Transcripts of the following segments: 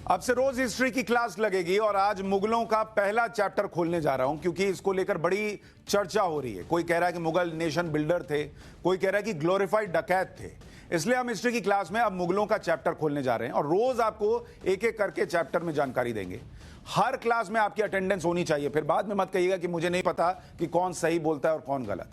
अब से रोज हिस्ट्री की क्लास लगेगी और आज मुगलों का पहला चैप्टर खोलने जा रहा हूं क्योंकि इसको लेकर बड़ी चर्चा हो रही है। कोई कह रहा है कि मुगल नेशन बिल्डर थे, कोई कह रहा है कि ग्लोरीफाइड डकैत थे। इसलिए हम हिस्ट्री की क्लास में अब मुगलों का चैप्टर खोलने जा रहे हैं और रोज आपको एक एक करके चैप्टर में जानकारी देंगे। हर क्लास में आपकी अटेंडेंस होनी चाहिए, फिर बाद में मत कहिएगा कि मुझे नहीं पता कि कौन सही बोलता है और कौन गलत।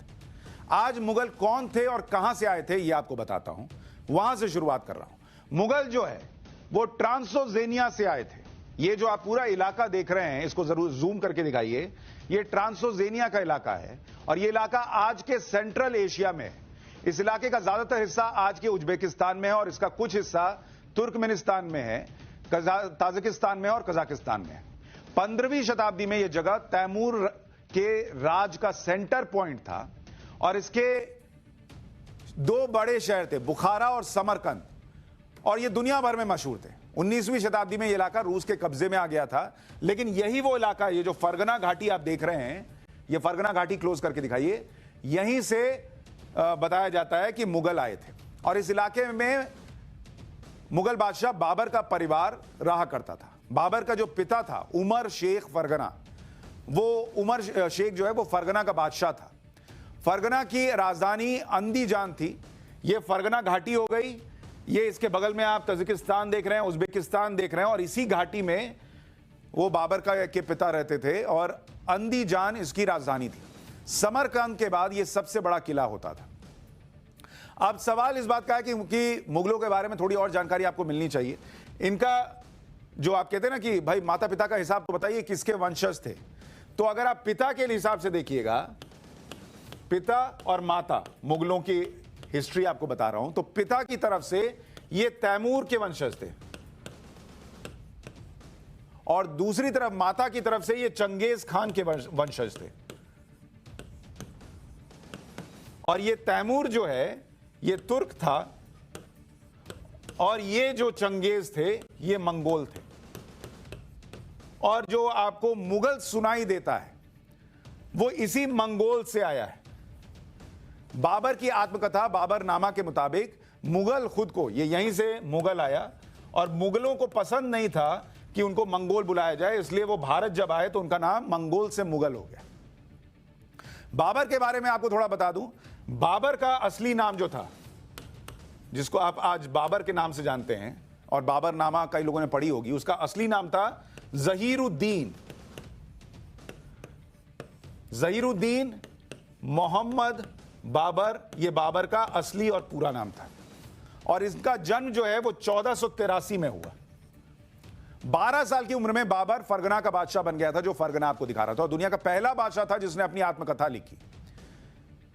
आज मुगल कौन थे और कहां से आए थे ये आपको बताता हूं, वहां से शुरुआत कर रहा हूं। मुगल जो है वो ट्रांसोजेनिया से आए थे। ये जो आप पूरा इलाका देख रहे हैं, इसको जरूर जूम करके दिखाइए। ये ट्रांसोजेनिया का इलाका है और ये इलाका आज के सेंट्रल एशिया में है। इस इलाके का ज्यादातर हिस्सा आज के उज्बेकिस्तान में है और इसका कुछ हिस्सा तुर्कमेनिस्तान में है, ताजिकिस्तान में और कजाकिस्तान में है। 15वीं शताब्दी में यह जगह तैमूर के राज का सेंटर पॉइंट था और इसके दो बड़े शहर थे, बुखारा और समरकंद, और ये दुनिया भर में मशहूर थे। 19वीं शताब्दी में यह इलाका रूस के कब्जे में आ गया था, लेकिन यही वो इलाका, ये जो फरगना घाटी आप देख रहे हैं, ये फरगना घाटी क्लोज करके दिखाइए, यहीं से बताया जाता है कि मुगल आए थे। और इस इलाके में मुगल बादशाह बाबर का परिवार रहा करता था। बाबर का जो पिता था उमर शेख फरगना, वो उमर शेख जो है वो फरगना का बादशाह था। फरगना की राजधानी अंदीजान थी। ये फरगना घाटी हो गई। ये इसके बगल में आप ताजिकिस्तान देख रहे हैं, उज्बेकिस्तान देख रहे हैं, और इसी घाटी में वो बाबर के पिता रहते थे और अंदीजान इसकी राजधानी थी। समरकंद के बाद ये सबसे बड़ा किला होता था। अब सवाल इस बात का है कि मुगलों के बारे में थोड़ी और जानकारी आपको मिलनी चाहिए। इनका जो आप कहते हैं ना कि भाई माता पिता का हिसाब, तो बताइए किसके वंशज थे। तो अगर आप पिता के हिसाब से देखिएगा, पिता और माता, मुगलों की हिस्ट्री आपको बता रहा हूं, तो पिता की तरफ से ये तैमूर के वंशज थे और दूसरी तरफ माता की तरफ से ये चंगेज खान के वंशज थे। और ये तैमूर जो है ये तुर्क था और ये जो चंगेज थे ये मंगोल थे। और जो आपको मुगल सुनाई देता है वो इसी मंगोल से आया है। बाबर की आत्मकथा बाबरनामा के मुताबिक मुगल खुद को, ये यहीं से मुगल आया और मुगलों को पसंद नहीं था कि उनको मंगोल बुलाया जाए, इसलिए वो भारत जब आए तो उनका नाम मंगोल से मुगल हो गया। बाबर के बारे में आपको थोड़ा बता दूं, बाबर का असली नाम जो था, जिसको आप आज बाबर के नाम से जानते हैं और बाबरनामा कई लोगों ने पढ़ी होगी, उसका असली नाम था जहीरुद्दीन। जहीरुद्दीन मोहम्मद बाबर, ये बाबर का असली और पूरा नाम था। और इसका जन्म जो है वो 1483 में हुआ। 12 साल की उम्र में बाबर फरगना का बादशाह बन गया था, जो फरगना आपको दिखा रहा था, और दुनिया का पहला बादशाह था जिसने अपनी आत्मकथा लिखी।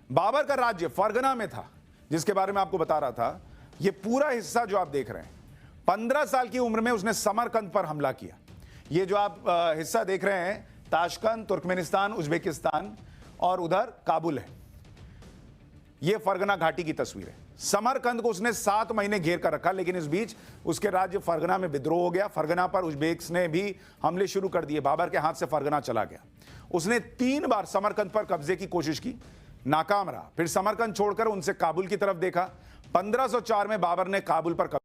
बाबर का राज्य फरगना में था, जिसके बारे में आपको बता रहा था। ये पूरा हिस्सा जो आप देख रहे हैं, 15 साल की उम्र में उसने समरकंद पर हमला किया। ये जो आप हिस्सा देख रहे हैं, ताशकंद, तुर्कमेनिस्तान, उज्बेकिस्तान और उधर काबुल है। ये फरगना घाटी की तस्वीर है। समरकंद को उसने 7 महीने घेर कर रखा, लेकिन इस बीच उसके राज्य फरगना में विद्रोह हो गया। फरगना पर उज्बेक्स ने भी हमले शुरू कर दिए। बाबर के हाथ से फरगना चला गया। उसने 3 बार समरकंद पर कब्जे की कोशिश की, नाकाम रहा। फिर समरकंद छोड़कर उनसे काबुल की तरफ देखा। 1504 में बाबर ने काबुल पर